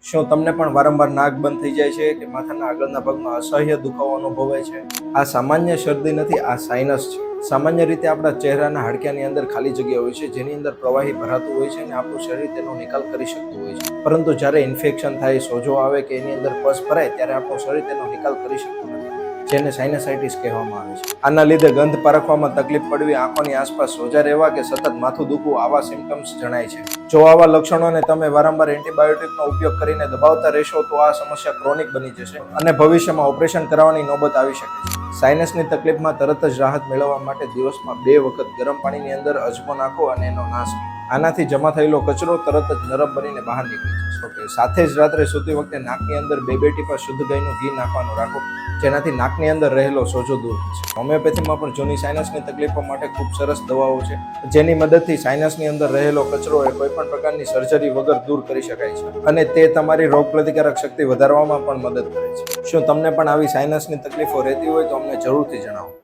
શું તમને પણ વારંવાર નાક બંધ થઈ જાય છે કે માથાના આગળના ભાગમાં અસહ્ય દુખાવો અનુભવાય છે? આ સામાન્ય શરદી નથી, આ સાઇનસ છે. સામાન્ય રીતે આપણા ચહેરાના હાડકાની અંદર ખાલી જગ્યા હોય છે, જેની અંદર પ્રવાહી ભરાતું હોય છે અને આપણું શરીર તેનો નિકાલ કરી શકતું હોય છે. પરંતુ જ્યારે ઇન્ફેક્શન થાય, સોજો આવે કે એની અંદર પસ ભરાય, ત્યારે આપણું શરીર તેનો નિકાલ કરી શકતું નથી, જેને સાઇનસાઇટિસ કહેવામાં આવે છે. આના લીધે ગંધ પારખવામાં તકલીફ પડવી, આંખોની આસપાસ સોજા રહેવા કે સતત માથું દુખવું, આવા સિમ્પટમ્સ જણાય છે. જો આવા લક્ષણોને તમે વારંવાર એન્ટીબાયોટિકનો ઉપયોગ કરીને દબાવતા રહેશો તો આ સમસ્યા ક્રોનિક બની જશે અને ભવિષ્યમાં ઓપરેશન કરાવવાની નોબત આવી શકે છે. સાઇનસની તકલીફમાં તરત જ રાહત મેળવવા માટે દિવસમાં 2 વખત ગરમ પાણીની અંદર અજમો નાખો અને એનો નાશ કરો. આનાથી જમા થયેલો કચરો તરત જ નરમ બનીને બહાર નીકળી જશે. સાથે જ રાત્રે સૂતી વખતે નાકની અંદર 2 ટીપા શુદ્ધ ગાયનું ઘી નાખવાનું રાખો, જેનાથી નાકની અંદર રહેલો સોજો દૂર થશે. હોમિયોપેથીમાં પણ જૂની સાઇનસની તકલીફો માટે ખૂબ સરસ દવાઓ છે, જેની મદદથી સાઇનસની અંદર રહેલો કચરો એ કોઈ પણ પ્રકારની સર્જરી વગર દૂર કરી શકાય છે અને તે તમારી રોગપ્રતિકારક શક્તિ વધારવામાં પણ મદદ કરે છે. શું તમને પણ આવી સાઇનસની તકલીફો રહેતી હોય તો અમને જરૂરથી જણાવો.